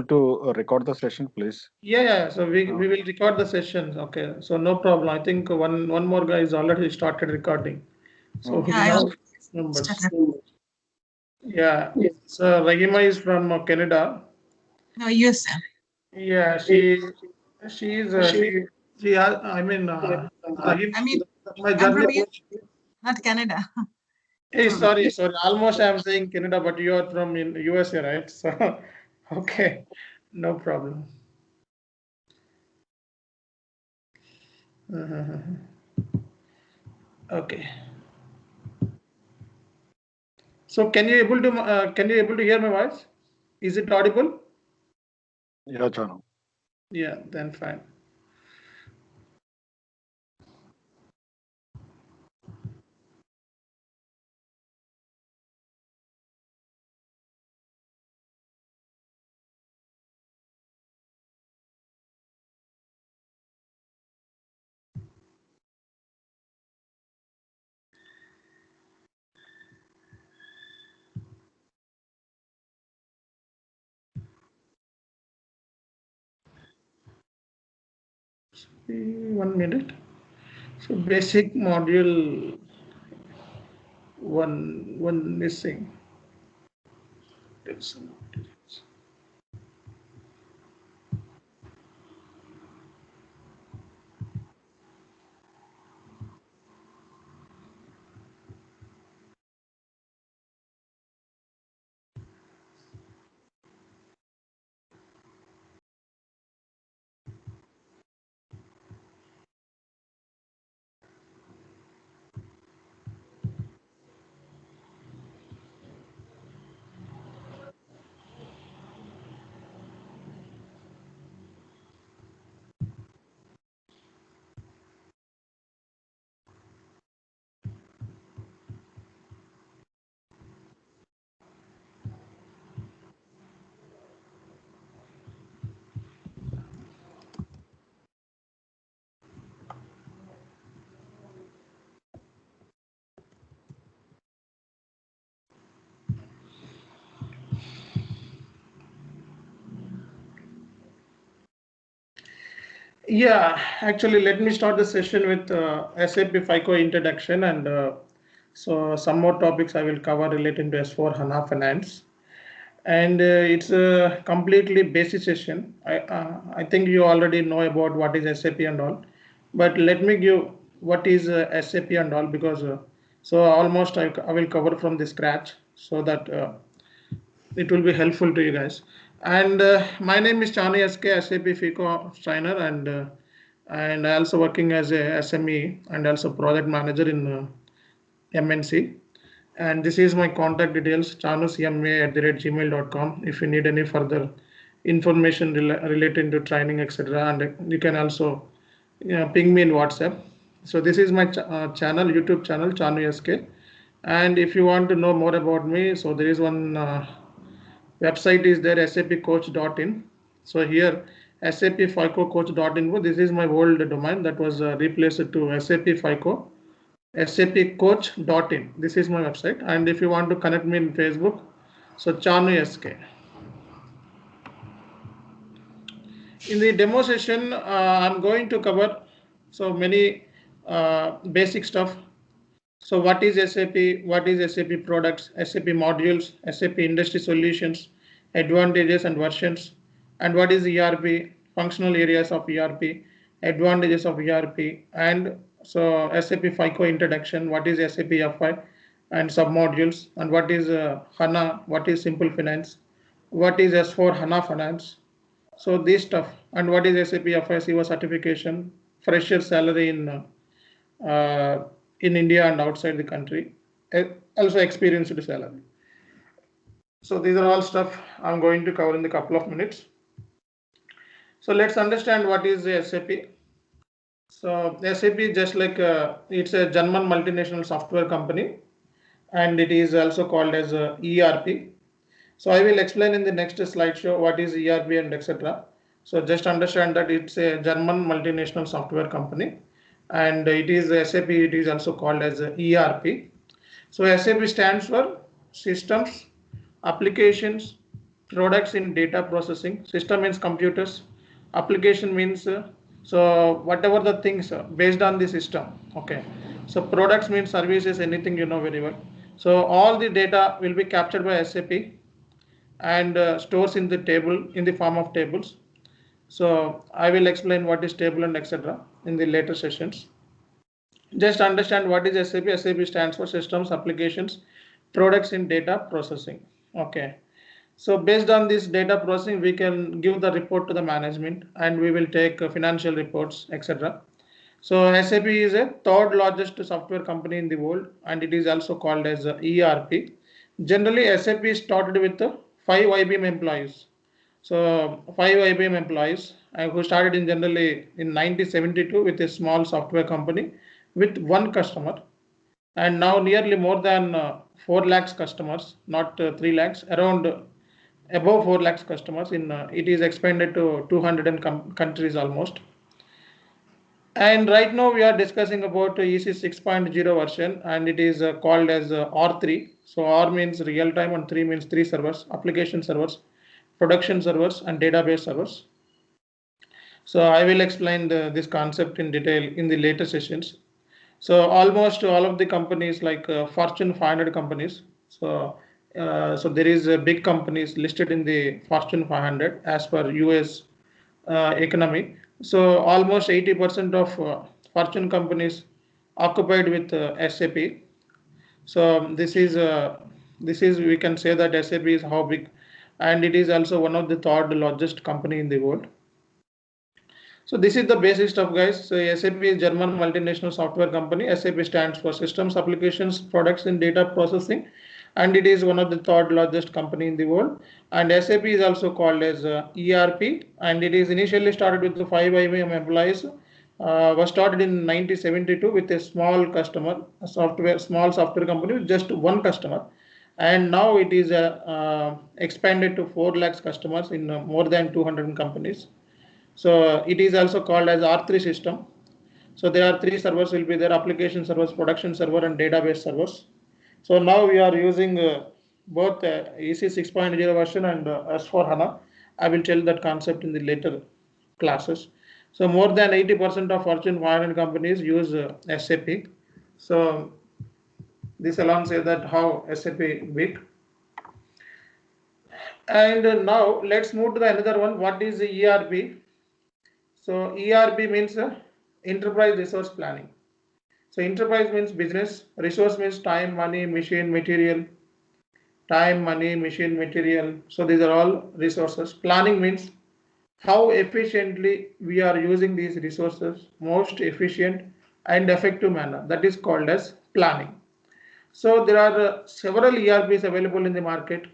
able to record the session, please? Yeah. So we will record the sessions. Okay. So no problem. I think one more guy is already started recording. So Okay. now numbers. Yeah. So Rahima is from Canada. No, US. Yeah. She has. I mean, Rahim. I mean, My I'm journey. from US, not Canada. Hey, sorry. Almost I'm saying Canada, but you are from in USA, right? So, okay, no problem. Okay. So, can you able to hear my voice? Is it audible? Yeah, Chanu. Yeah, then fine. One minute. So, basic module one missing. Yeah, actually, let me start the session with SAP FICO Introduction, and so some more topics I will cover relating to S4 HANA Finance. And it's a completely basic session. I think you already know about what is SAP and all, but let me give what is SAP and all, because so almost I will cover from the scratch, so that it will be helpful to you guys. And my name is Chanu SK, SAP FICO trainer, and I also working as a SME and also project manager in MNC. And this is my contact details, chanusma@gmail.com. If you need any further information relating to training, etc., and you can also ping me in WhatsApp. So this is my channel, YouTube channel, Chanu SK. And if you want to know more about me, so there is one website is there, sapcoach.in. So here SAP FICO Coach.info. This is my old domain that was replaced to SAP FICO sapcoach.in. This is my website. And if you want to connect me in Facebook, so Chanu SK. In the demo session, I'm going to cover so many basic stuff. So what is SAP? What is SAP Products? SAP Modules? SAP Industry Solutions? Advantages and versions? And what is ERP? Functional areas of ERP? Advantages of ERP? And so SAP FICO Introduction. What is SAP FI and submodules? And what is HANA? What is Simple Finance? What is S4 HANA Finance? So this stuff. And what is SAP FICO Certification? Fresher salary in India and outside the country, also experienced salary. So these are all stuff I'm going to cover in a couple of minutes. So let's understand what is the SAP. So SAP, just like it's a German multinational software company, and it is also called as ERP. So I will explain in the next slideshow what is ERP and etc. So just understand that it's a German multinational software company, and it is SAP. It is also called as ERP. So SAP stands for Systems, Applications, products in data processing. System means computers. Application means so whatever the things based on the system. Okay. So products means services, anything you know very well. So all the data will be captured by SAP and stores in the table in the form of tables. So I will explain what is table and etc. in the later sessions. Just understand what is SAP. SAP stands for Systems, Applications, Products in Data Processing. Okay. So based on this data processing, we can give the report to the management and we will take financial reports, etc. So SAP is a third largest software company in the world and it is also called as ERP. Generally, SAP started with 5 IBM employees. So 5 IBM employees who started in generally in 1972 with a small software company with one customer, and now nearly more than 4 lakhs customers, not 3 lakhs, around above 4 lakhs customers. In it is expanded to 200 countries almost. And right now we are discussing about EC 6.0 version, and it is called as R3. So R means real time and 3 means 3 servers: application servers, production servers, and database servers. So I will explain this concept in detail in the later sessions. So almost all of the companies like Fortune 500 companies. So there is big companies listed in the Fortune 500 as per US economy. So almost 80% of Fortune companies occupied with SAP. So this is we can say that SAP is how big, and it is also one of the third largest company in the world. So this is the basic stuff, guys. So SAP is German multinational software company. SAP stands for Systems, Applications, Products in Data Processing, and it is one of the third largest company in the world. And SAP is also called as ERP, and it is initially started with the 5 IBM employees. Was started in 1972 with a small customer, small software company with just one customer, and now it is expanded to 4 lakhs customers in more than 200 companies. So it is also called as R3 system. So there are 3 servers will be there: application servers, production server, and database servers. So now we are using both EC 6.0 version and S4 HANA. I will tell that concept in the later classes. So more than 80% of Fortune 500 companies use SAP. So this alone says that how SAP big. And now let's move to the another one. What is the ERP? So ERP means enterprise resource planning. So enterprise means business, resource means time, money, machine, material. Time, money, machine, material. So these are all resources. Planning means how efficiently we are using these resources, most efficient and effective manner. That is called as planning. So there are several ERPs available in the market,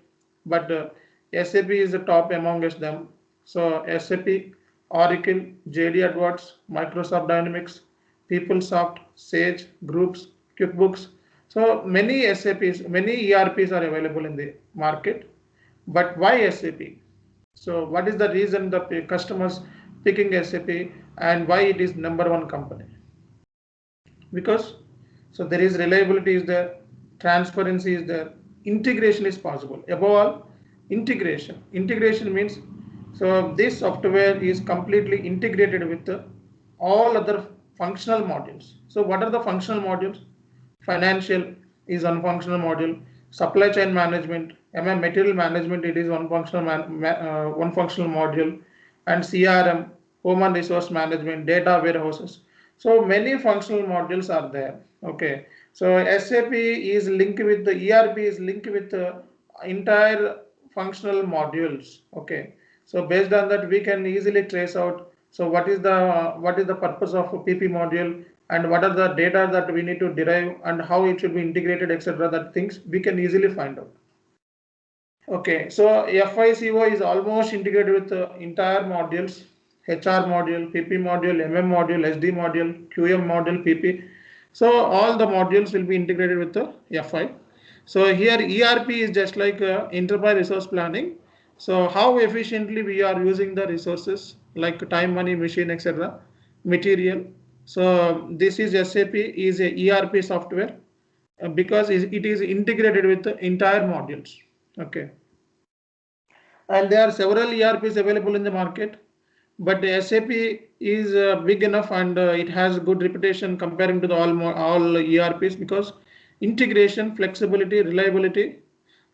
but SAP is the top amongst them. So SAP, Oracle, JD Edwards, Microsoft Dynamics, PeopleSoft, Sage, Groups, QuickBooks. So many SAPs, many ERPs are available in the market. But why SAP? So what is the reason the customers picking SAP and why it is #1 company? Because so there is reliability is there, transparency is there, integration is possible. Above all, integration. Integration means so this software is completely integrated with all other functional modules. So what are the functional modules? Financial is one functional module. Supply chain management, material management, it is one functional module, and CRM, human resource management, data warehouses. So many functional modules are there. Okay. So SAP is linked with the ERP is linked with the entire functional modules. Okay. So based on that, we can easily trace out. So what is the purpose of a PP module, and what are the data that we need to derive, and how it should be integrated, etc. That things we can easily find out. Okay, so FICO is almost integrated with the entire modules: HR module, PP module, MM module, SD module, QM module, PP. So all the modules will be integrated with the FI. So here ERP is just like enterprise resource planning. So how efficiently we are using the resources like time, money, machine, etc. material. So this is SAP is a ERP software because it is integrated with the entire modules. Okay. and there are several ERPs available in the market, but the SAP is big enough, and it has good reputation comparing to the all ERPs because integration, flexibility, reliability,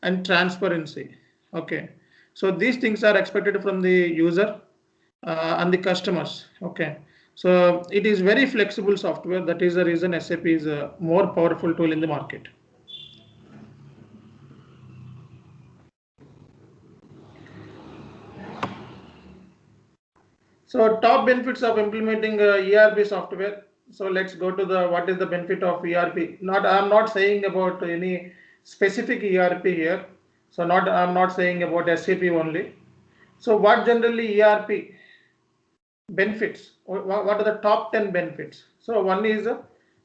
and transparency. Okay, so these things are expected from the user and the customers. Okay, so it is very flexible software. That is the reason SAP is a more powerful tool in the market. So top benefits of implementing ERP software. So let's go to the what is the benefit of ERP. I'm not saying about any specific ERP here. So I'm not saying about SAP only. So what generally ERP benefits? What are the top 10 benefits? So one is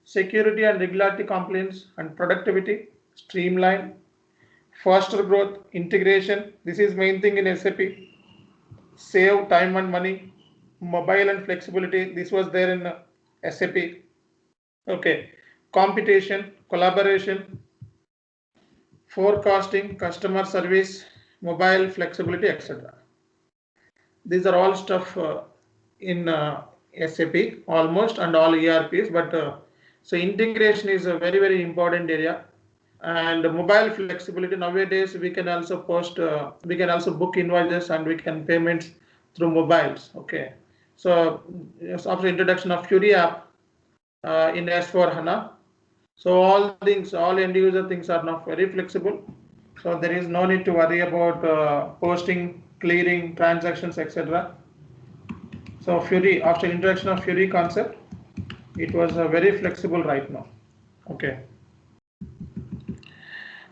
security and regularity compliance and productivity, streamline, faster growth, integration. This is main thing in SAP. Save time and money, mobile and flexibility. This was there in SAP. Okay, competition, collaboration, forecasting, customer service, mobile flexibility, etc. These are all stuff in SAP almost and all ERPs, but so integration is a very important area. And mobile flexibility, nowadays we can also we can also book invoices and we can payments through mobiles. Okay, so after introduction of Fury app in S4 HANA, so all end user things are now very flexible. So there is no need to worry about posting, clearing, transactions, etc. So Fury, after introduction of Fury concept, it was very flexible right now. Okay.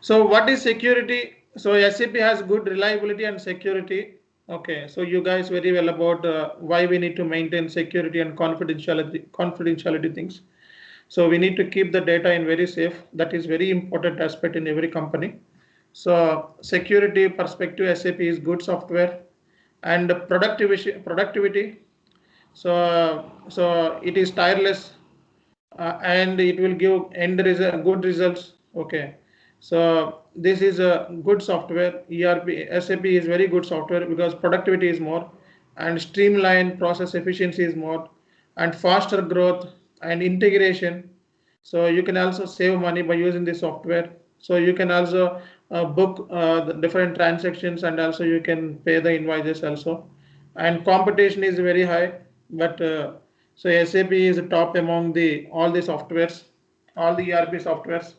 So what is security? So SAP has good reliability and security. Okay, so you guys very well about why we need to maintain security and confidentiality things. So we need to keep the data in very safe. That is very important aspect in every company. So security perspective, SAP is good software. And productivity. So it is tireless and it will give good results. Okay. So this is a good software. SAP is very good software because productivity is more and streamline process efficiency is more and faster growth and integration. So you can also save money by using this software. So you can also book the different transactions and also you can pay the invoices also. And competition is very high, but so SAP is top among all the softwares, all the ERP softwares.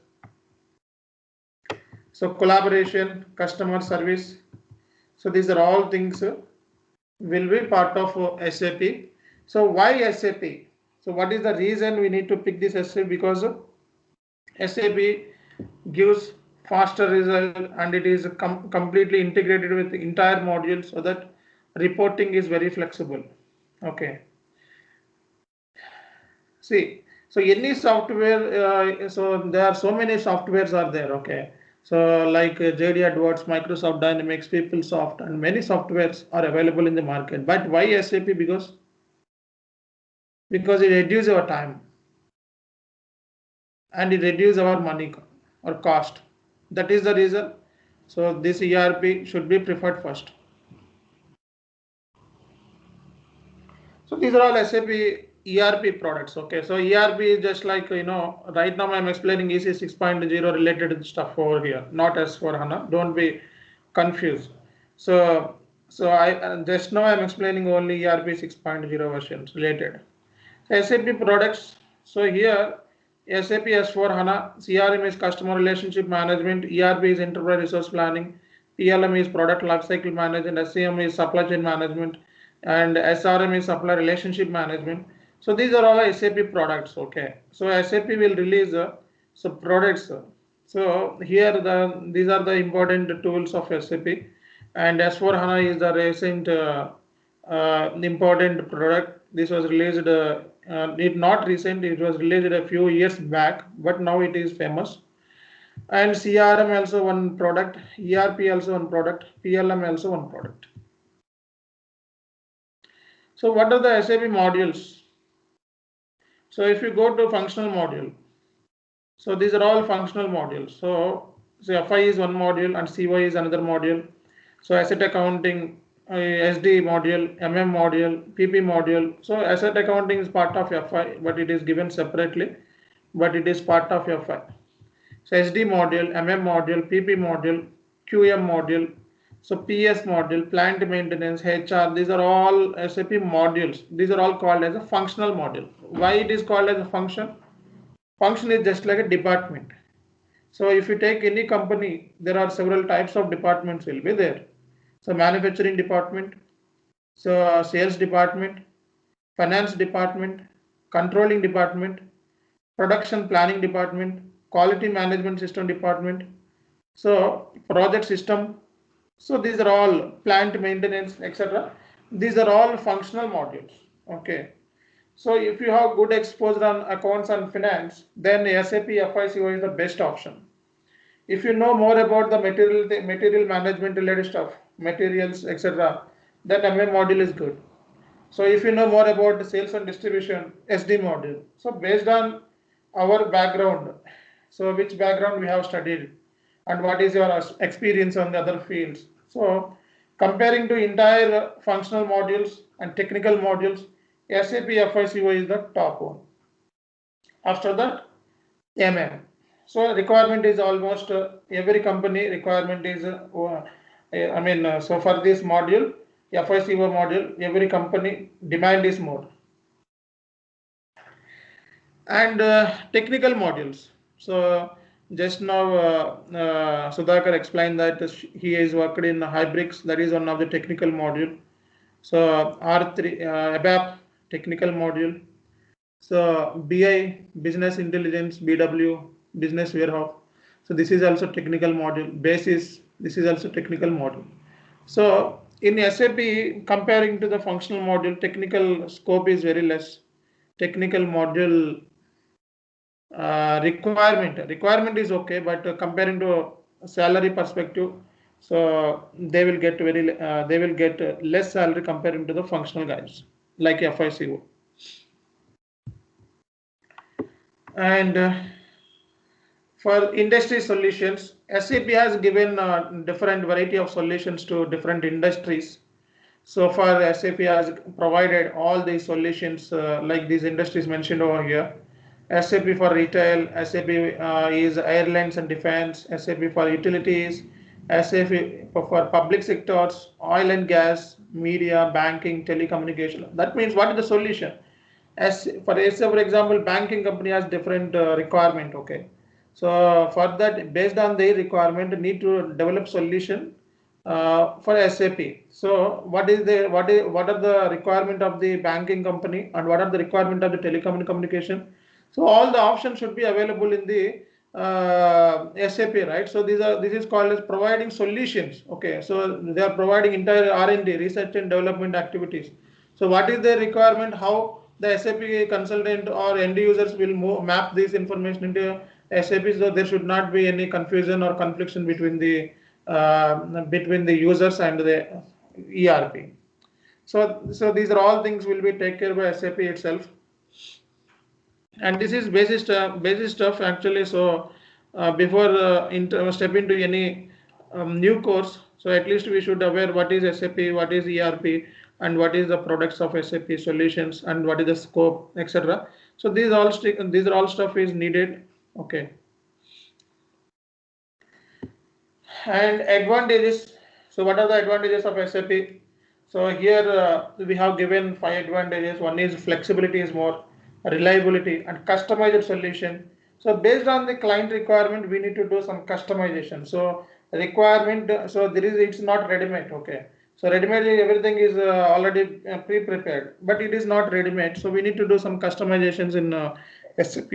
So collaboration, customer service. So these are all things will be part of SAP. So why SAP? So what is the reason we need to pick this SAP? Because SAP gives faster result and it is completely integrated with the entire module so that reporting is very flexible. Okay. See, so any software, so there are so many softwares are there. Okay. So like JD AdWords, Microsoft Dynamics, PeopleSoft, and many softwares are available in the market. But why SAP? Because it reduces our time and it reduces our money or cost. That is the reason. So this ERP should be preferred first. So these are all SAP ERP products. Okay, so ERP is just like, right now I'm explaining EC 6.0 related stuff over here, not S4 HANA. Don't be confused. So I just now I'm explaining only ERP 6.0 versions related. SAP products. So here SAP S4 HANA, CRM is customer relationship management, ERP is enterprise resource planning, PLM is product lifecycle management, SCM is supply chain management, and SRM is supplier relationship management. So these are all SAP products. Okay, so SAP will release some products. So here these are the important tools of SAP, and S4 HANA is the recent important product. This was released not recent, it was released a few years back, but now it is famous. And CRM also one product, ERP also one product, PLM also one product. So what are the SAP modules? So if you go to functional module, so these are all functional modules. So FI is one module and CY is another module. So asset accounting, SD module, MM module, PP module. So asset accounting is part of FI, but it is given separately, but it is part of FI. So SD module, MM module, PP module, QM module, so PS module, plant maintenance, HR, these are all SAP modules. These are all called as a functional module. Why it is called as a function? Function is just like a department. So if you take any company, there are several types of departments will be there. So manufacturing department, so sales department, finance department, controlling department, production planning department, quality management system department, so project system. So these are all plant maintenance, etc. These are all functional modules. Okay. So if you have good exposure on accounts and finance, then SAP FICO is the best option. If you know more about the material management related stuff, materials, etc., then MM module is good. So if you know more about the sales and distribution, SD module. So based on our background, so which background we have studied and what is your experience on the other fields. So comparing to entire functional modules and technical modules, SAP FICO is the top one. After that, MM. So requirement is almost every company requirement is, so for this module, FICO module, every company demand is more. And technical modules. So just now Sudhakar explained that he is worked in Hybrix, that is one of the technical module. So R3 ABAP technical module. So BI business intelligence, BW business warehouse. So this is also technical module. Basis, this is also technical module. So in SAP, comparing to the functional module, technical scope is very less. Technical module requirement is okay, but comparing to salary perspective, so they will get less salary comparing to the functional guys like FICO. And for industry solutions, SAP has given different variety of solutions to different industries. So far, SAP has provided all these solutions like these industries mentioned over here. SAP for retail, SAP is airlines and defense, SAP for utilities, SAP for public sectors, oil and gas, media, banking, telecommunication. That means what is the solution? As for example, banking company has different requirement. Okay, so for that, based on their requirement, need to develop solution for SAP. So what are the requirement of the banking company and what are the requirement of the telecommunication? So all the options should be available in the SAP, right? So this is called as providing solutions. Okay, so they are providing entire R&D, research and development activities. So what is the requirement? How the SAP consultant or end users will map this information into SAP, so there should not be any confusion or confliction between the users and the ERP. So these are all things will be taken care by SAP itself. And this is basic stuff actually. So before step into any new course, so at least we should aware what is SAP, what is ERP, and what is the products of SAP solutions, and what is the scope, etc. So these are all stuff is needed. Okay. And advantages. So what are the advantages of SAP? So here we have given 5 advantages. One is flexibility is more, reliability and customized solution. So based on the client requirement, we need to do some customization. So requirement, so it's not ready-made. Okay. So ready-made, everything is already pre-prepared, but it is not ready-made. So we need to do some customizations in SAP.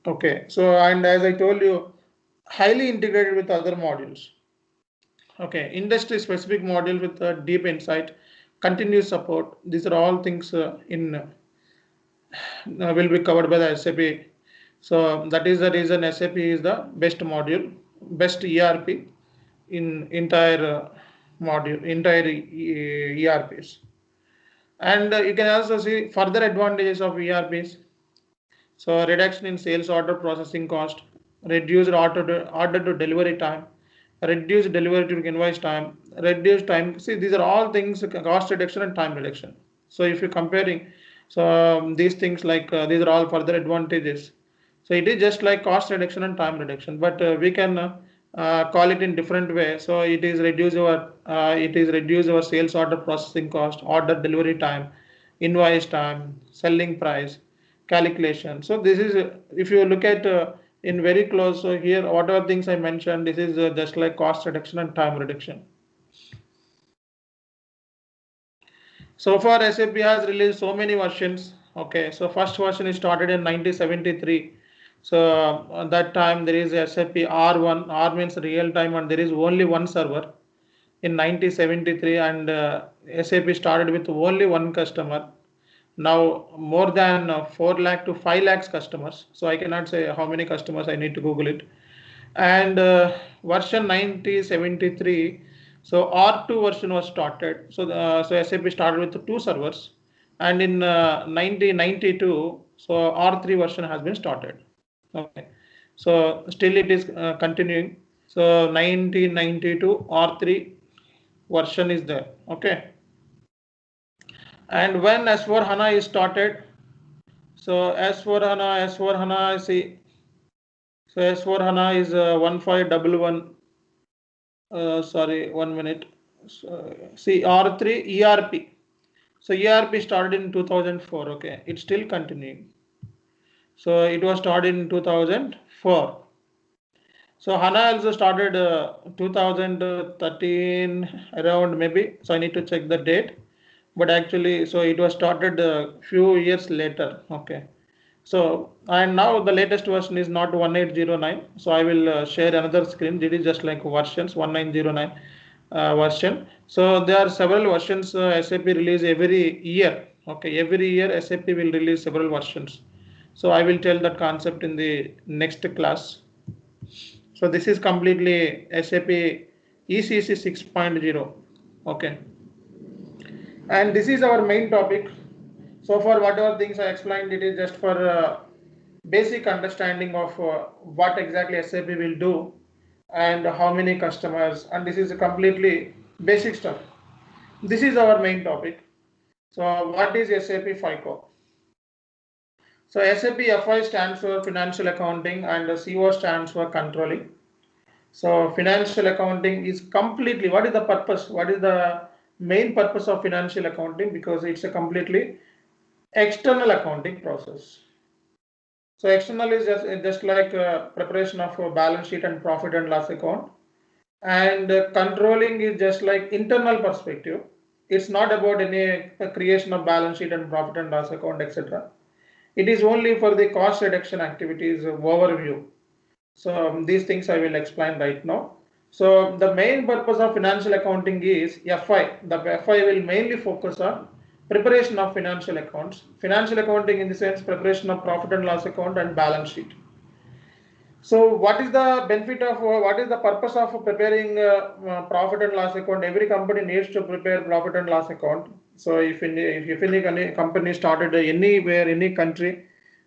Okay. So, and as I told you, highly integrated with other modules. Okay, industry specific module with deep insight, continuous support. These are all things will be covered by the SAP. So that is the reason SAP is the best module, best ERP in entire ERPs. And you can also see further advantages of ERPs. So reduction in sales order processing cost, reduced order to delivery time, reduce delivery to invoice time, reduce time. See, these are all things, cost reduction and time reduction. So if you're comparing, so these things like these are all further advantages. So it is just like cost reduction and time reduction, but we can call it in different way. So it is reduce our sales order processing cost, order delivery time, invoice time, selling price, calculation. So this is if you look at in very close. So here, whatever things I mentioned, this is just like cost reduction and time reduction. So far, SAP has released so many versions. Okay, so first version is started in 1973. So at that time there is SAP R1. R means real time, and there is only one server in 1973, and SAP started with only one customer. Now more than 4 lakh to 5 lakhs customers. So I cannot say how many customers, I need to Google it. And version 1973, so R2 version was started. So SAP started with 2 servers, and in 1992, so R3 version has been started. Okay, so still it is continuing. So 1992 R3 version is there. Okay, and when S4 HANA is started, so S4 HANA, see, so S4 HANA is 1511. Sorry, 1 minute. So, see, R3 ERP. So ERP started in 2004. Okay, it's still continuing. So it was started in 2004. So HANA also started 2013 around maybe. So I need to check the date. But actually, so it was started a few years later. Okay. So, and now the latest version is not 1809. So I will share another screen. It is just like versions 1909 version. So there are several versions SAP release every year. Okay, every year SAP will release several versions. So I will tell that concept in the next class. So this is completely SAP ECC 6.0. Okay, and this is our main topic. So for whatever things I explained, it is just for basic understanding of what exactly SAP will do and how many customers, and this is a completely basic stuff. This is our main topic. So what is SAP FICO? So SAP FI stands for financial accounting and CO stands for controlling. So financial accounting is completely, what is the purpose? What is the main purpose of financial accounting? Because it's a completely external accounting process. So external is just like preparation of a balance sheet and profit and loss account, and controlling is just like internal perspective. It's not about any creation of balance sheet and profit and loss account, etc. It is only for the cost reduction activities overview. So these things I will explain right now. So the main purpose of financial accounting is FI. The FI will mainly focus on preparation of financial accounts. Financial accounting in the sense preparation of profit and loss account and balance sheet. So what is the benefit of, what is the purpose of preparing profit and loss account? Every company needs to prepare profit and loss account. So if any company started anywhere, any country,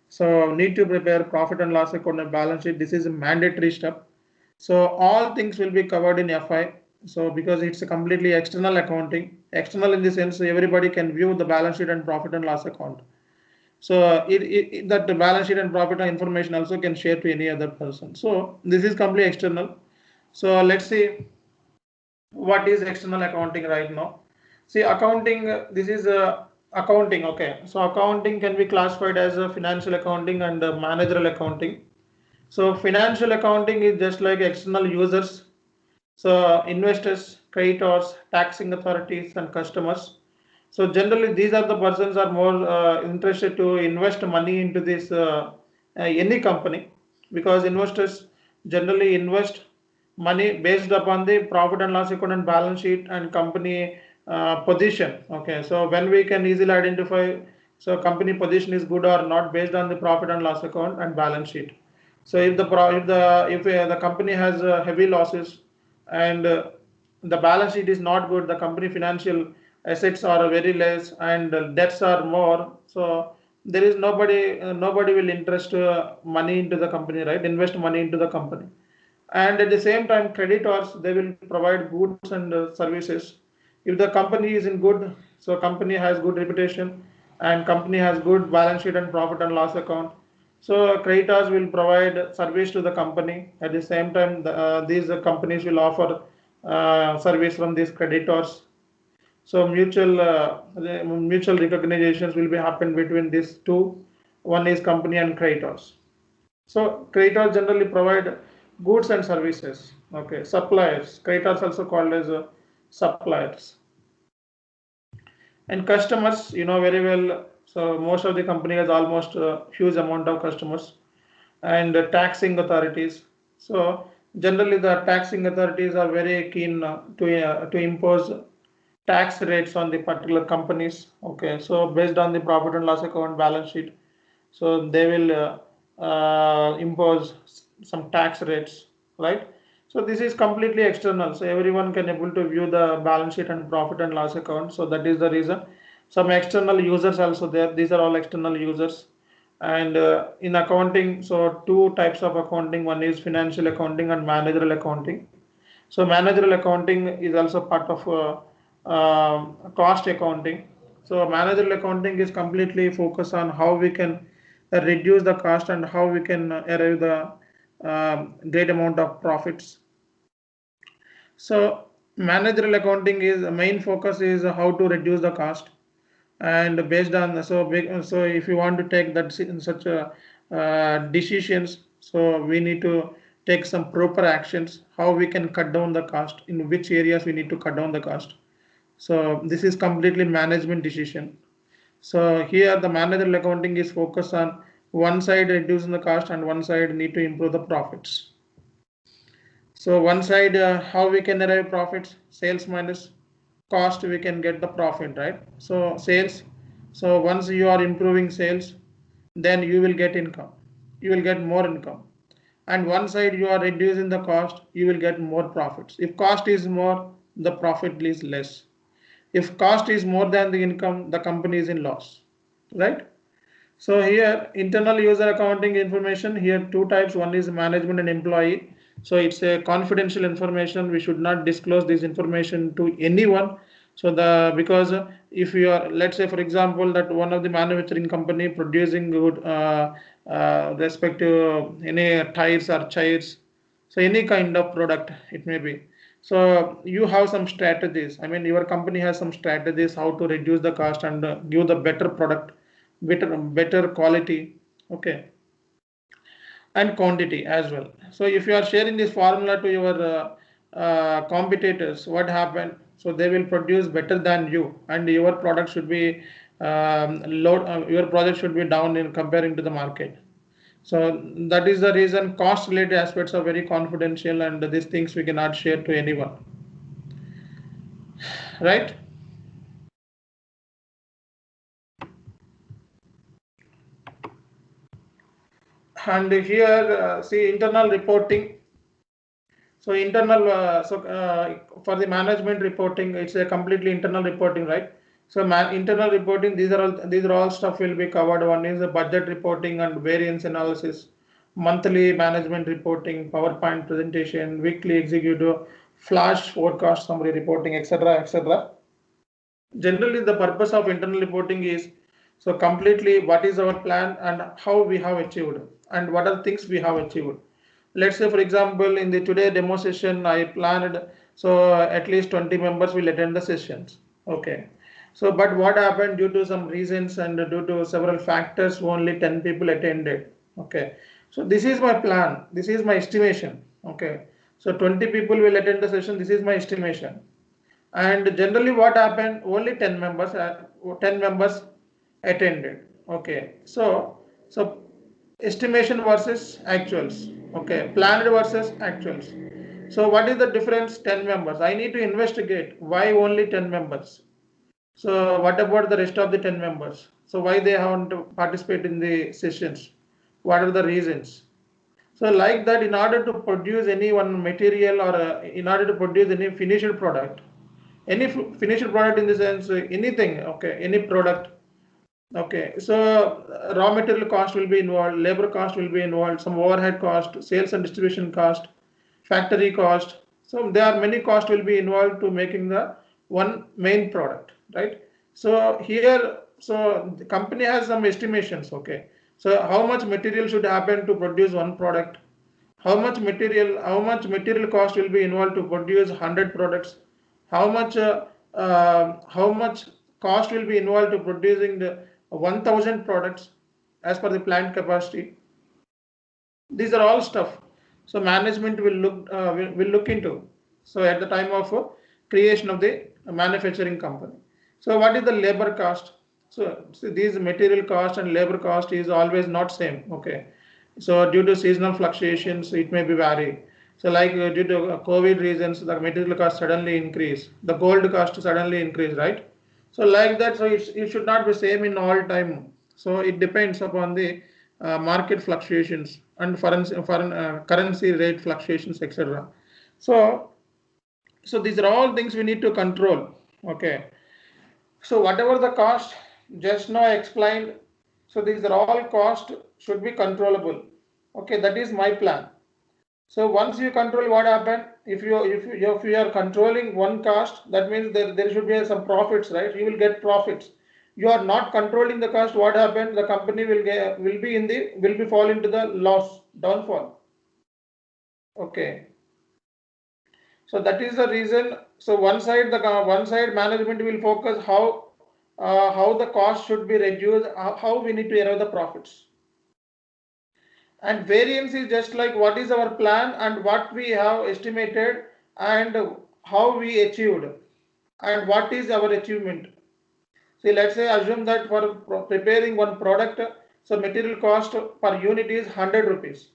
so need to prepare profit and loss account and balance sheet. This is a mandatory step. So all things will be covered in FI. So because it's a completely external accounting, external in the sense everybody can view the balance sheet and profit and loss account. So that the balance sheet and profit information also can share to any other person. So this is completely external. So let's see what is external accounting right now. See, accounting, this is accounting. Okay, so accounting can be classified as a financial accounting and managerial accounting. So financial accounting is just like external users. So investors, creditors, taxing authorities and customers. So generally these are the persons are more interested to invest money into this any company, because investors generally invest money based upon the profit and loss account and balance sheet and company position. Okay, so when we can easily identify so company position is good or not based on the profit and loss account and balance sheet. So if the company has heavy losses and the balance sheet is not good, the company financial assets are very less and debts are more, so there is nobody will interest money into the company, right? Invest money into the company. And at the same time, creditors, they will provide goods and services. If the company is in good, so company has good reputation and company has good balance sheet and profit and loss account. So creditors will provide service to the company. At the same time, these companies will offer service from these creditors. So mutual recognitions will be happen between these two. One is company and creditors. So creditors generally provide goods and services. Okay, suppliers. Creditors also called as suppliers. And customers, you know very well. So most of the company has almost a huge amount of customers. And taxing authorities. So generally the taxing authorities are very keen to impose tax rates on the particular companies. Okay, so based on the profit and loss account balance sheet, so they will impose some tax rates, right? So this is completely external, so everyone can able to view the balance sheet and profit and loss account. So that is the reason some external users also there. These are all external users. And in accounting, so two types of accounting. One is financial accounting and managerial accounting. So managerial accounting is also part of cost accounting. So managerial accounting is completely focused on how we can reduce the cost and how we can arrive the great amount of profits. So managerial accounting is main focus is how to reduce the cost, and based on so if you want to take that in such a decisions, so we need to take some proper actions how we can cut down the cost, in which areas we need to cut down the cost. So this is completely management decision. So here the managerial accounting is focused on one side reducing the cost and one side need to improve the profits. So one side how we can arrive profits, sales minus cost, we can get the profit, right? So sales, so once you are improving sales, then you will get income, you will get more income. And one side you are reducing the cost, you will get more profits. If cost is more, the profit is less. If cost is more than the income, the company is in loss, right? So here internal user accounting information, here two types. One is management and employee. So it's a confidential information. We should not disclose this information to anyone. So because if you are, let's say for example that one of the manufacturing company producing good respect to any tires or chairs, so any kind of product it may be. So you have some strategies. I mean your company has some strategies how to reduce the cost and give the better product, better quality, okay, and quantity as well. So if you are sharing this formula to your competitors, what happened? So they will produce better than you, and your product should be your project should be down in comparing to the market. So that is the reason cost related aspects are very confidential, and these things we cannot share to anyone, right? And here see internal reporting. So internal for the management reporting, it's a completely internal reporting, right? So internal reporting, these are all stuff will be covered. One is the budget reporting and variance analysis, monthly management reporting, PowerPoint presentation, weekly executive flash forecast summary reporting, etc., etc. Generally the purpose of internal reporting is so completely what is our plan and how we have achieved and what are things we have achieved. Let's say for example in the today demo session I planned so at least 20 members will attend the sessions, okay. So but what happened, due to some reasons and due to several factors only 10 people attended, okay. So this is my plan, this is my estimation, okay. So 20 people will attend the session, this is my estimation. And generally what happened, only 10 members attended, okay. So estimation versus actuals, okay, planned versus actuals. So what is the difference? 10 members, I need to investigate why only 10 members. So what about the rest of the 10 members? So why they haven't participated in the sessions? What are the reasons? So like that, in order to produce any one material or in order to produce any finished product, any finished product in the sense anything, okay, any product, okay. So raw material cost will be involved, labor cost will be involved, some overhead cost, sales and distribution cost, factory cost. So there are many costs will be involved to making the one main product, right? So here, so the company has some estimations, okay? So how much material should happen to produce one product? How much material cost will be involved to produce 100 products? How much cost will be involved to producing the 1000 products as per the plant capacity? These are all stuff. So management will look into. So at the time of creation of the manufacturing company. So what is the labor cost? So these material cost and labor cost is always not same. Okay. So due to seasonal fluctuations, it may be vary. So like due to COVID reasons, the material cost suddenly increase, the gold cost suddenly increase, right? So like that, so it should not be same in all time. So it depends upon the market fluctuations and currency rate fluctuations, etc. So so these are all things we need to control. Okay. So whatever the cost just now I explained, so these are all cost should be controllable. Okay, that is my plan. So once you control, what happen if you are controlling one cost, that means there should be some profits, right? You will get profits. You are not controlling the cost, what happened? The company will be fall into the loss, downfall. Okay. So that is the reason. So one side management will focus how the cost should be reduced, how we need to erase the profits. And variance is just like what is our plan and what we have estimated and how we achieved and what is our achievement. See, let's say assume that for preparing one product, so material cost per unit is 100 rupees.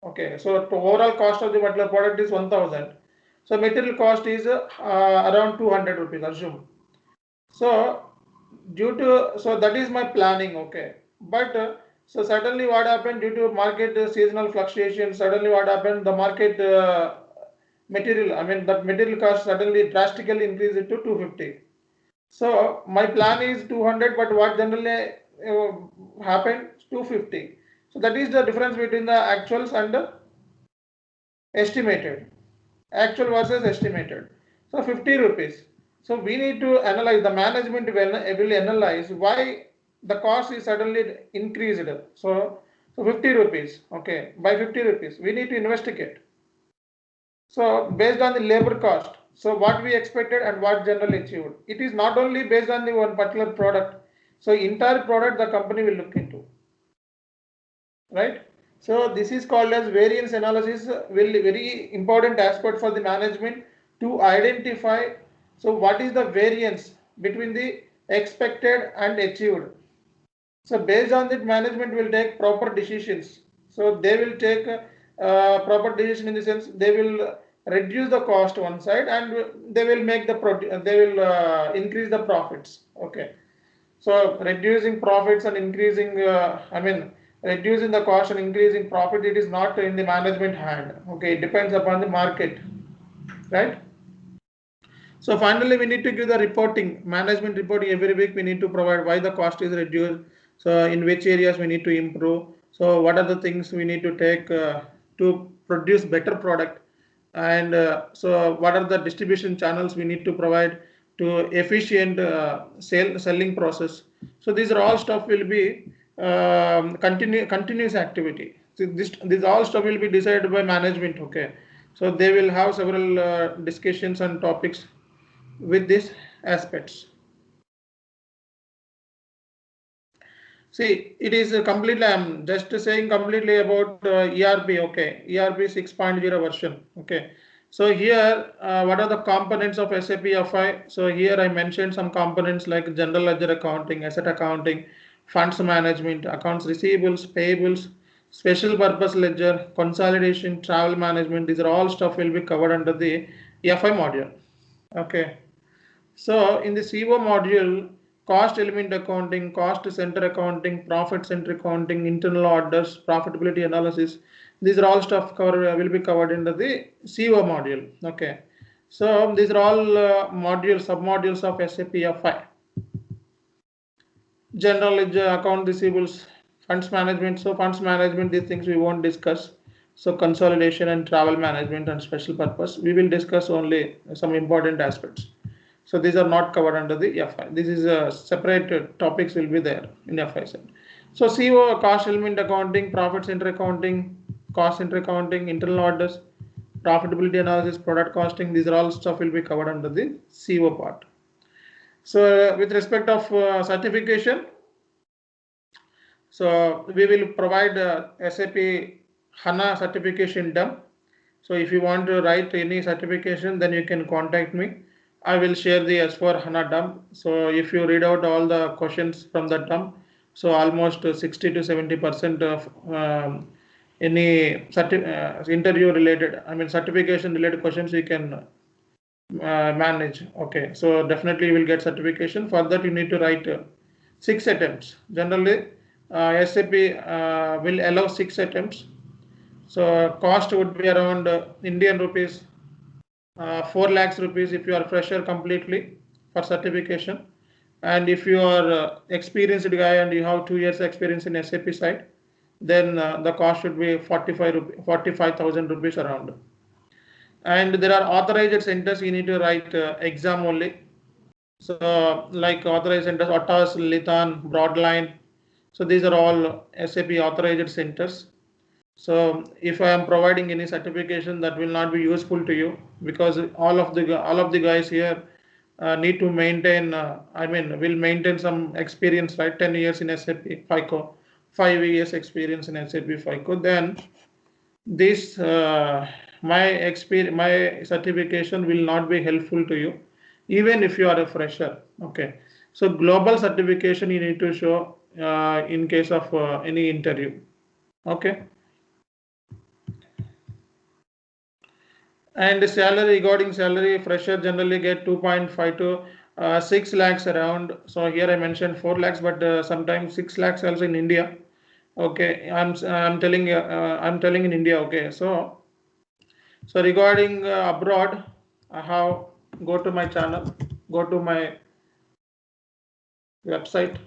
Okay, so the overall cost of the particular product is 1000. So material cost is around 200 rupees, assume. So so that is my planning, okay. But so suddenly what happened due to market seasonal fluctuation, suddenly what happened, the market that material cost suddenly drastically increased it to 250. So my plan is 200, but what generally happened 250. So that is the difference between the actuals and the estimated. Actual versus estimated. So 50 rupees. So we need to analyze, the management will analyze why the cost is suddenly increased. So 50 rupees. Okay, by 50 rupees, we need to investigate. So based on the labor cost, so what we expected and what generally achieved. It is not only based on the one particular product. So entire product the company will look into. Right? So this is called as variance analysis, very important aspect for the management to identify. So what is the variance between the expected and achieved? So based on that, management will take proper decisions. So they will take proper decision in the sense they will reduce the cost one side and they will increase the profits. Okay. So reducing profits and increasing, reducing the cost and increasing profit, it is not in the management hand. Okay, it depends upon the market, right? So finally, we need to give the reporting, management reporting every week. We need to provide why the cost is reduced. So in which areas we need to improve. So what are the things we need to take to produce better product, and so what are the distribution channels we need to provide to efficient selling process. So these are all stuff will be continuous activity. So this all stuff will be decided by management. Okay, so they will have several discussions and topics with these aspects. See, it is completely, I'm just saying completely about ERP, okay, ERP 6.0 version, okay. So here, what are the components of SAP FI? So here I mentioned some components like general ledger accounting, asset accounting, funds management, accounts receivables, payables, special purpose ledger, consolidation, travel management. These are all stuff will be covered under the FI module, okay. So in the CO module, cost element accounting, cost center accounting, profit center accounting, internal orders, profitability analysis. These are all stuff will be covered under the CO module. Okay. So these are all modules, sub-modules of SAP FI. General ledger, account receivables, funds management. So funds management, these things we won't discuss. So consolidation and travel management and special purpose, we will discuss only some important aspects. So these are not covered under the FI. This is a separate topics will be there in FI side. So CO, cost element accounting, profit center accounting, cost center accounting, internal orders, profitability analysis, product costing, these are all stuff will be covered under the CO part. So with respect of certification, so we will provide SAP HANA certification done. So if you want to write any certification, then you can contact me. I will share the S4 HANA dump. So if you read out all the questions from that dump, so almost 60 to 70% of any interview related, I mean certification related questions you can manage. Okay, so definitely you will get certification. For that you need to write 6 attempts. Generally, SAP will allow 6 attempts. So cost would be around Indian rupees 4 lakhs rupees if you are fresher completely for certification. And if you are experienced guy and you have 2 years experience in SAP side, then the cost should be 45,000 rupees around. And there are authorized centers, you need to write exam only. So like authorized centers, Otas, Litan, Broadline. So these are all SAP authorized centers. So if I am providing any certification, that will not be useful to you, because all of the guys here need to maintain. Will maintain some experience, right? 10 years in SAP FICO, 5 years experience in SAP FICO. Then this my certification will not be helpful to you, even if you are a fresher. Okay. So global certification you need to show in case of any interview. Okay. And salary, regarding salary, fresher generally get 2.5 to 6 lakhs around. So here I mentioned 4 lakhs, but sometimes 6 lakhs also in India. Okay, I'm telling in India. Okay, so regarding abroad, I have go to my channel, go to my website.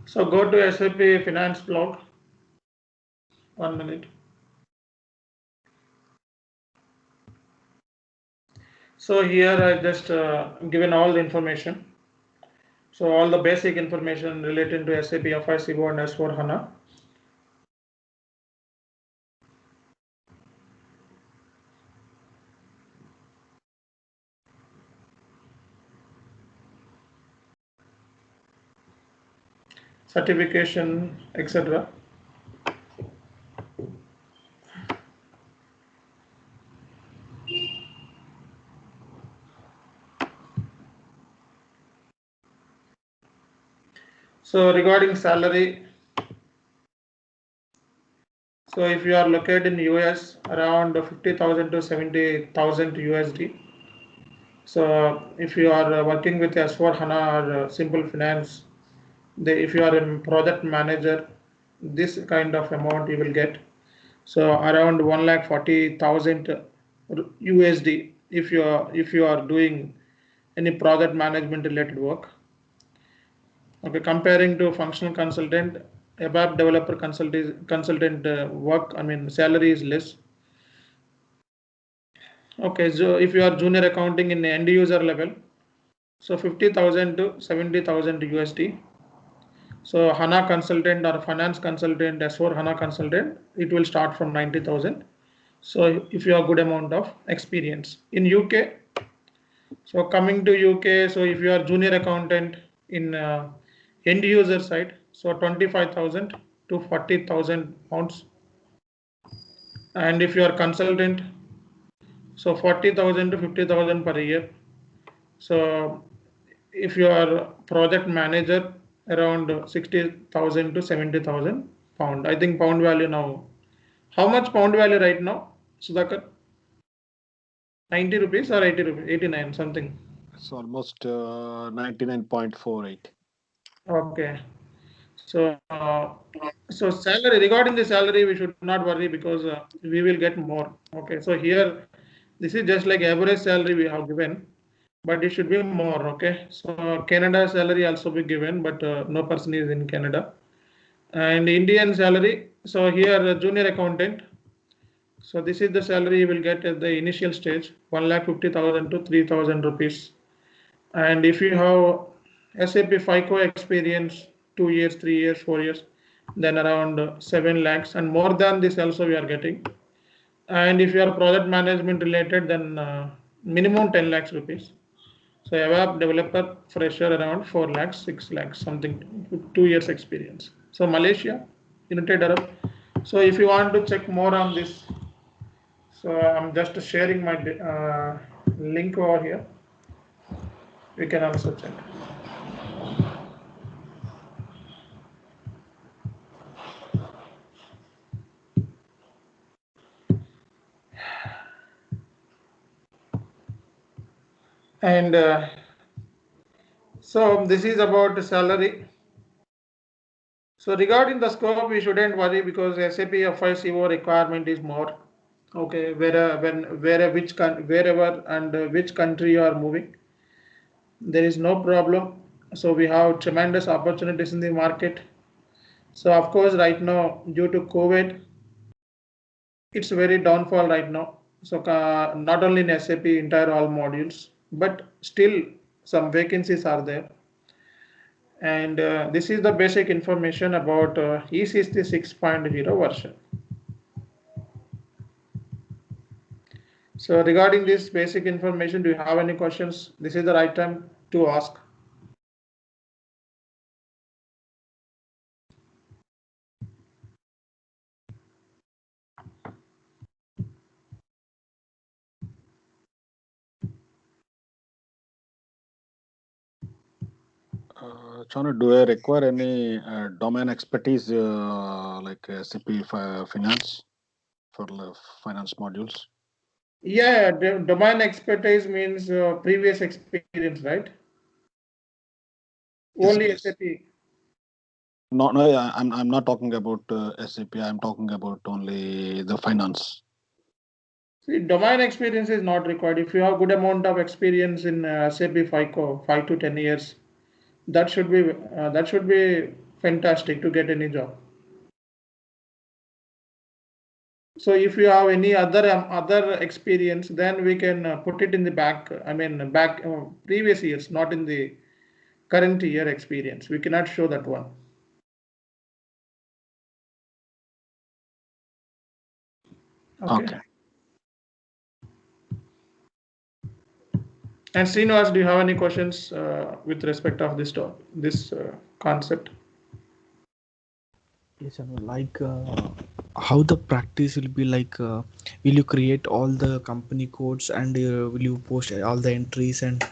So go to SAP Finance blog. 1 minute. So here I just given all the information. So all the basic information related to SAP FICO and S4 HANA. Certification, etc. So regarding salary, so if you are located in US, around 50,000 to 70,000 USD. So if you are working with S4 HANA or Simple Finance, if you are a project manager, this kind of amount you will get. So around 1,40,000 USD if you are doing any project management related work. Okay, comparing to functional consultant, ABAP developer consultant work, salary is less. Okay, so if you are junior accounting in end user level, so 50,000 to 70,000 USD. So HANA consultant or finance consultant, S4 HANA consultant, it will start from 90,000. So if you have good amount of experience in UK, so coming to UK, so if you are junior accountant in end user side, so 25,000 to 40,000 pounds. And if you are consultant, so 40,000 to 50,000 per year. So if you are project manager, around 60,000 to 70,000 pound. I think pound value now. How much pound value right now, Sudhakar? 90 rupees or 80 rupees? 89 something. It's almost 99.48. Okay. So, so salary, regarding the salary, we should not worry because we will get more. Okay. So here, this is just like average salary we have given, but it should be more. Okay. So Canada salary also be given, but no person is in Canada. And Indian salary. So here, junior accountant. So this is the salary you will get at the initial stage, 1,50,000 to 3,000 rupees. And if you have SAP FICO experience, 2 years, 3 years, 4 years, then around 7 lakhs, and more than this also we are getting. And if you are project management related, then minimum 10 lakhs rupees. So ABAP developer fresher around 4 lakhs, 6 lakhs, something, 2 years experience. So Malaysia, United Arab. So if you want to check more on this, so I'm just sharing my link over here. We can also check. And so this is about salary. So regarding the scope, we shouldn't worry because SAP FICO requirement is more. Okay, wherever and which country you are moving, there is no problem. So we have tremendous opportunities in the market. So of course, right now due to COVID, it's very downfall right now. So not only in SAP, entire all modules, but still some vacancies are there. And this is the basic information about ECC 6.0 version. So regarding this basic information, do you have any questions? This is the right time to ask. Chanu, do I require any domain expertise like SAP Finance for the finance modules? Yeah, domain expertise means previous experience, right? Only Yes. SAP. No, I'm not talking about SAP. I'm talking about only the finance. See, domain experience is not required. If you have good amount of experience in SAP FICO, 5 to 10 years, that should be fantastic to get any job. So if you have any other experience, then we can put it in the back. I mean, back previous years, not in the current year experience. We cannot show that one. Okay. And Srinivas, do you have any questions with respect of this concept? Yes, like how the practice will be like. Will you create all the company codes and will you post all the entries and?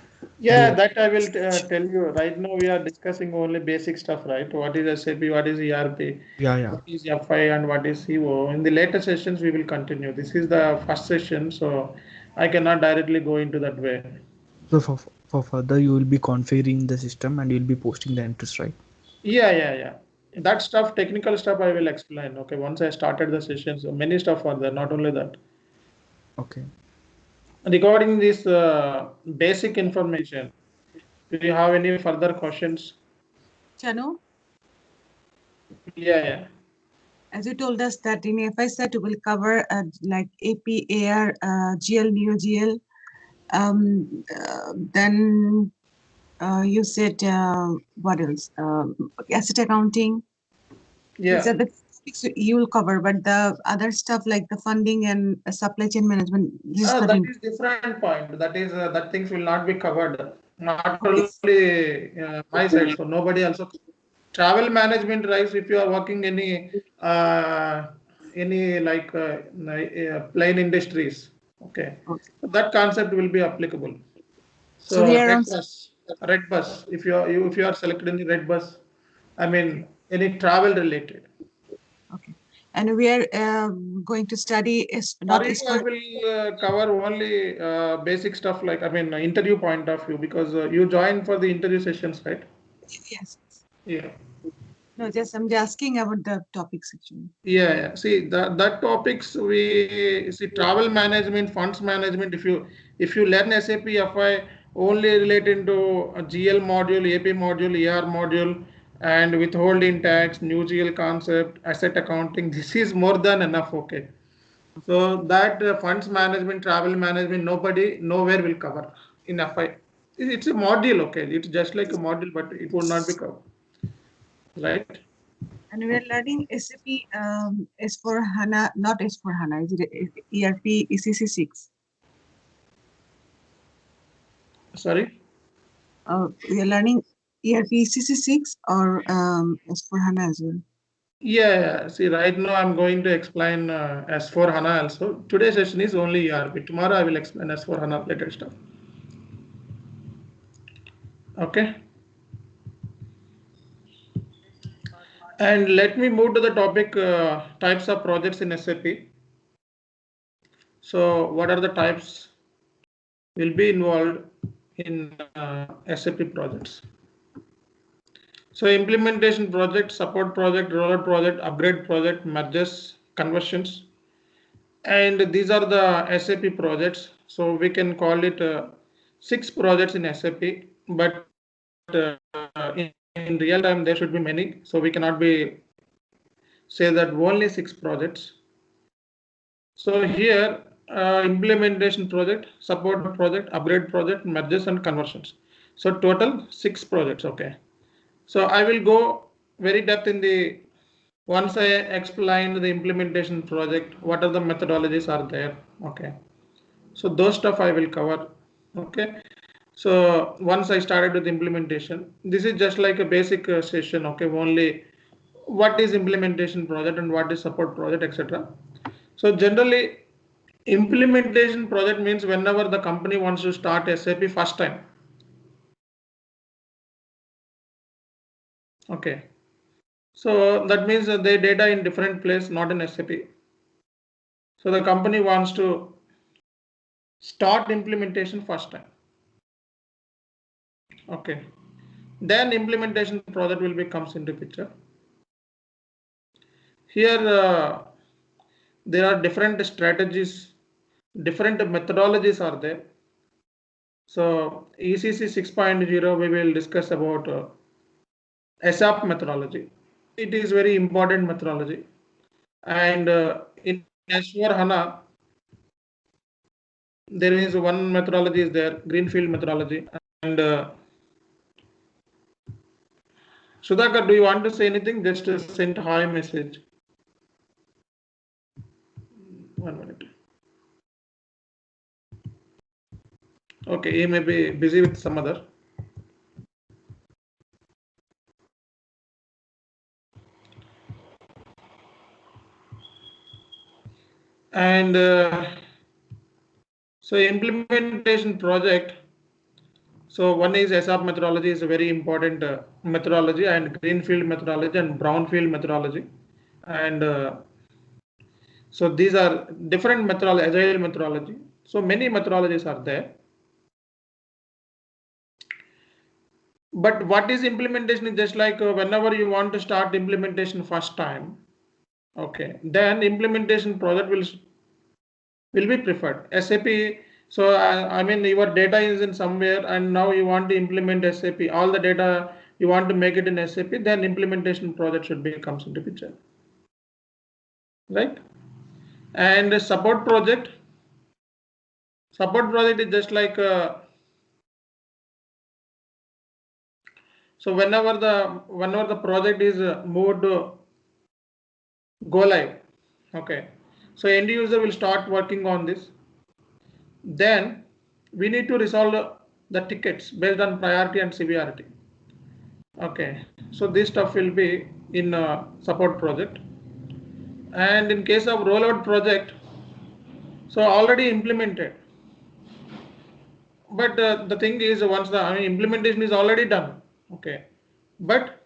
Yeah, that I will tell you. Right now we are discussing only basic stuff, right? What is SAP, what is ERP, Yeah. what is FI, and what is CO. In the later sessions, we will continue. This is the first session, so I cannot directly go into that way. So for further, you will be configuring the system and you will be posting the entries, right? Yeah. That stuff, technical stuff, I will explain. Okay, once I started the session, so many stuff are there. Not only that. Okay. Regarding this basic information, do you have any further questions? Chanu, Yeah. as you told us that in FI set we will cover like AP, AR, GL, Neo GL. Then you said what else? Asset accounting. Yeah. These are the topics you will cover, but the other stuff like the funding and supply chain management. That is different point. That is that things will not be covered. Not only my side, so nobody also. Travel management, right? If you are working any like plane industries, okay, so that concept will be applicable. So red bus. If you are selected in the red bus, I mean any travel related. Okay. And we are going to study is not. I will cover only basic stuff like interview point of view because you join for the interview sessions, right? Yes. Yeah. No, just I'm just asking about the topic section. Yeah. See that topics we see travel management, funds management. If you learn SAP FI only related to a GL module, AP module, ER module, and withholding tax, new GL concept, asset accounting, this is more than enough. Okay. So that funds management, travel management, nobody nowhere will cover in FI. It's a module. Okay. It's just like a module, but it will not be covered. Right. And we're learning SAP S4 HANA, not S4 HANA, is it ERP ECC 6? Sorry. We are learning ERP ECC 6 or S4 HANA as well. Yeah, see, right now I'm going to explain S4 HANA also. Today's session is only ERP. Tomorrow I will explain S4 HANA related stuff. Okay. And let me move to the topic types of projects in SAP. So, what are the types will be involved in SAP projects? So, implementation project, support project, rollout project, upgrade project, mergers, conversions. And these are the SAP projects. So we can call it 6 projects in SAP, but in real time there should be many. So we cannot be say that only 6 projects. So here implementation project, support project, upgrade project, mergers and conversions. So total 6 projects. Okay. So I will go very depth in the once I explain the implementation project, what are the methodologies are there. Okay. So those stuff I will cover. Okay. So once I started with implementation, this is just like a basic session. Okay. Only what is implementation project and what is support project, etc. So generally implementation project means whenever the company wants to start SAP first time. Okay. So that means that they data in different place, not in SAP. So the company wants to start implementation first time. Okay. Then implementation project will be comes into picture. Here there are different strategies, different methodologies are there. So ECC 6.0 we will discuss about SAP methodology. It is very important methodology. And in S4 HANA there is one methodology is there, greenfield methodology. And Sudhakar, do you want to say anything? Just send hi message. 1 minute. Okay, he may be busy with some other. And so implementation project. So one is SAP methodology is a very important methodology, and greenfield methodology and brownfield methodology. And so these are different methodology, agile methodology. So many methodologies are there. But what is implementation is just like whenever you want to start implementation first time, okay, then implementation project will be preferred. SAP, so I mean your data is in somewhere and now you want to implement SAP, all the data you want to make it in SAP, then implementation project should be comes into picture, right? And support project is just like so whenever the project is moved to go live, okay, so end user will start working on this. Then we need to resolve the tickets based on priority and severity. Okay, so this stuff will be in support project. And in case of rollout project, so already implemented. But the thing is, once the implementation is already done, okay, but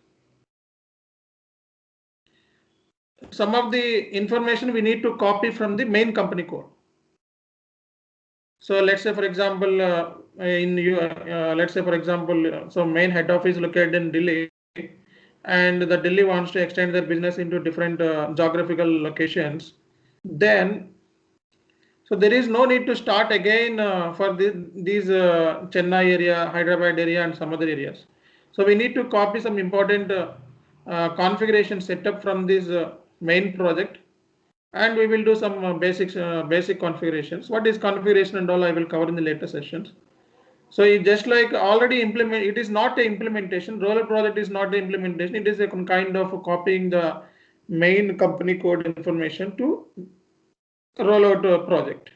some of the information we need to copy from the main company code. So let's say, for example, let's say, for example, so main head office located in Delhi, and the Delhi wants to extend their business into different geographical locations, then so there is no need to start again for these Chennai area, Hyderabad area, and some other areas. So we need to copy some important configuration setup from this main project, and we will do some basic configurations. What is configuration and all I will cover in the later sessions. So it just like already implement, it is not a implementation. Roller project is not the implementation. It is a kind of copying the main company code information to roll out a project.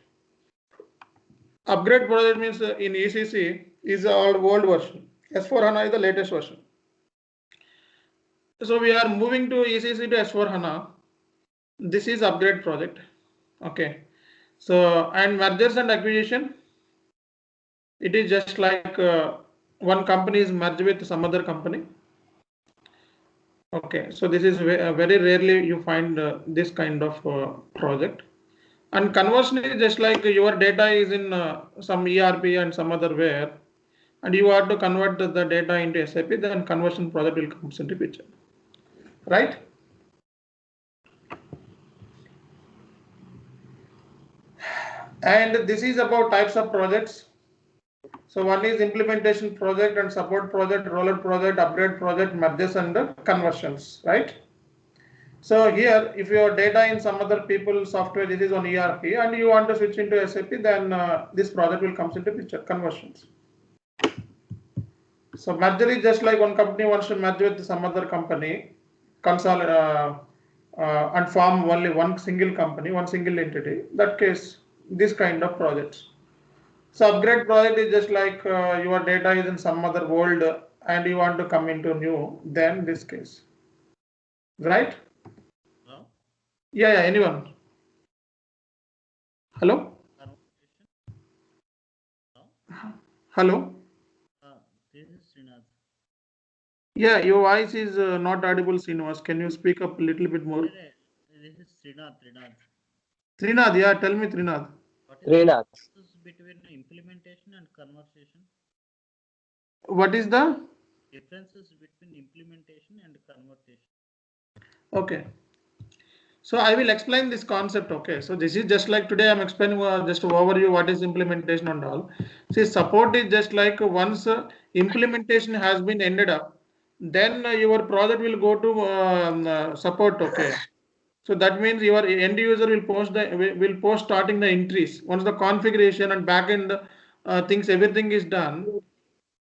Upgrade project means in ECC is the old version. S4HANA is the latest version. So we are moving to ECC to S4HANA. This is upgrade project. Okay. So and mergers and acquisition. It is just like one company is merged with some other company. Okay, so this is very rarely you find this kind of project. And conversion is just like your data is in some ERP and some other where, and you have to convert the data into SAP, then conversion project will come into picture, right? And this is about types of projects. So one is implementation project and support project, roller project, upgrade project, mergers and conversions, right? So here, if your data in some other people's software, this is on ERP, and you want to switch into SAP, then this project will come into picture, conversions. So merger is just like one company wants to merge with some other company, and form only one single company, one single entity. That case, this kind of projects. So upgrade project is just like your data is in some other world and you want to come into new, then this case, right? Hello? Yeah, anyone? Hello? Hello? This is Srinath. Yeah, your voice is not audible, Srinivas. Can you speak up a little bit more? This is Srinath. Trinath, yeah, tell me, Trinath. What is the difference between implementation and conversation? What is the differences between implementation and conversation? Okay. So I will explain this concept. Okay. So this is just like today I'm explaining just to overview what is implementation and all. See, support is just like once implementation has been ended up, then your project will go to support. Okay. So that means your end user will post starting the entries once the configuration and backend things everything is done.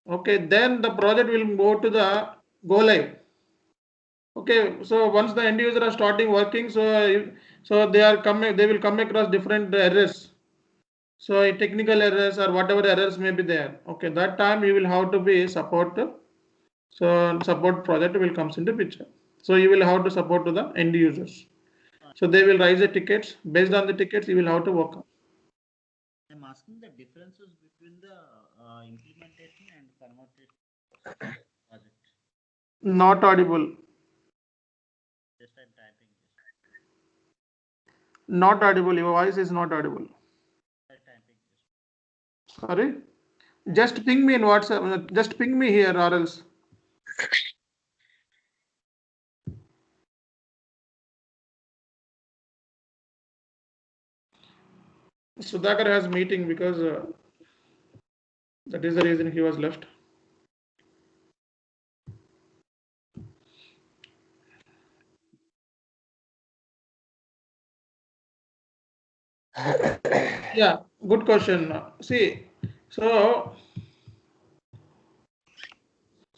Okay, then the project will go to the go live. Okay, so once the end user are starting working, so they will come across different errors. So technical errors or whatever errors may be there. Okay, that time you will have to be support. So support project will comes into picture. So you will have to support to the end users. So they will raise the tickets. Based on the tickets, you will have to work on. I'm asking the differences between the implementation and conversation project. Not audible. Just I'm typing this. Not audible. Your voice is not audible. I'm typing this. Sorry. Just ping me in WhatsApp. Just ping me here or else. Sudhakar has meeting because that is the reason he was left. Yeah, good question. See, so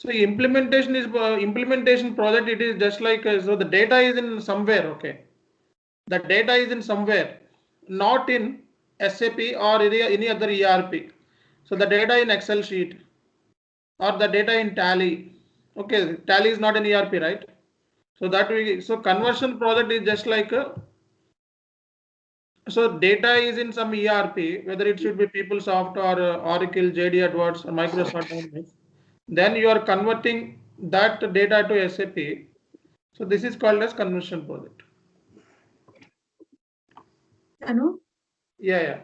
implementation project. It is just like so the data is in somewhere. Okay, the data is in somewhere, not in SAP or any other ERP. So the data in Excel sheet or the data in Tally. Okay, Tally is not an ERP, right? So conversion project is just like so data is in some ERP, whether it should be PeopleSoft or Oracle, JD Edwards or Microsoft Dynamics. Then you are converting that data to SAP. So this is called as conversion project. Anu? Yeah.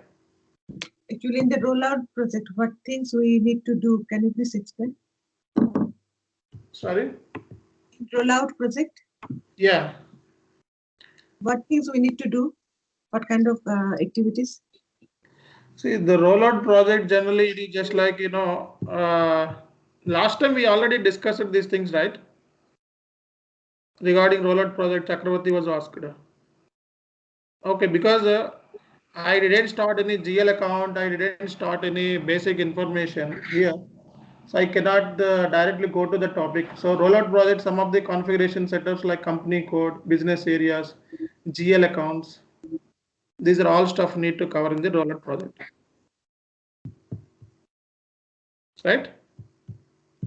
Actually, in the rollout project, what things we need to do? Can you please explain? Sorry? Rollout project. Yeah. What things we need to do? What kind of activities? See, the rollout project generally it is just like, last time we already discussed these things, right? Regarding rollout project, Chakravarti was asked. Okay, because I didn't start any GL account, I didn't start any basic information here. So I cannot directly go to the topic. So rollout project, some of the configuration setups like company code, business areas, GL accounts. These are all stuff need to cover in the rollout project. Right?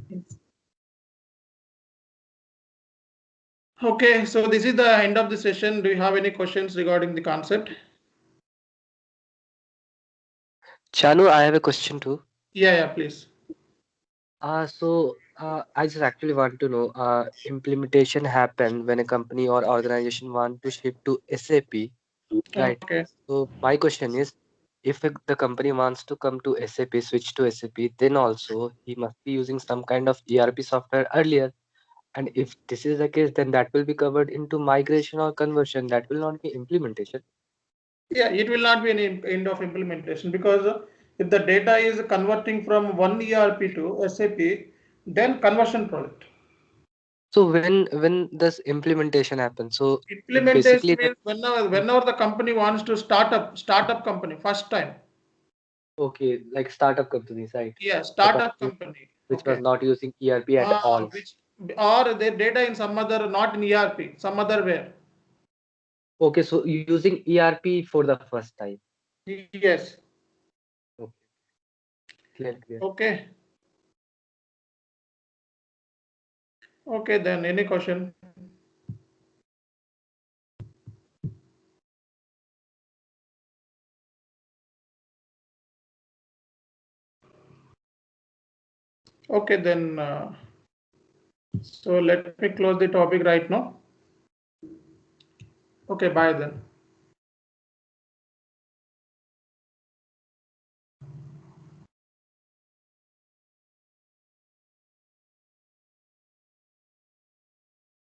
Yes. Okay, so this is the end of the session. Do you have any questions regarding the concept? Chanu, I have a question too. Yeah, please. I just actually want to know, implementation happen when a company or organization want to shift to SAP, right? Okay. So my question is, if the company wants to come to SAP, switch to SAP, then also he must be using some kind of ERP software earlier. And if this is the case, then that will be covered into migration or conversion. That will not be implementation. Yeah, it will not be any end of implementation because if the data is converting from one ERP to SAP, then conversion project. So when this implementation happens, so Implementation basically that. means whenever the company wants to startup company first time. Okay, like startup companies, right? Yeah, The startup company company. which was Okay. not using ERP at all. Which or their data in some other, not in ERP, some other way. Okay, so using ERP for the first time. Yes. Okay, clear. Okay. Okay, then any question? Okay, then. So let me close the topic right now. Okay, bye then.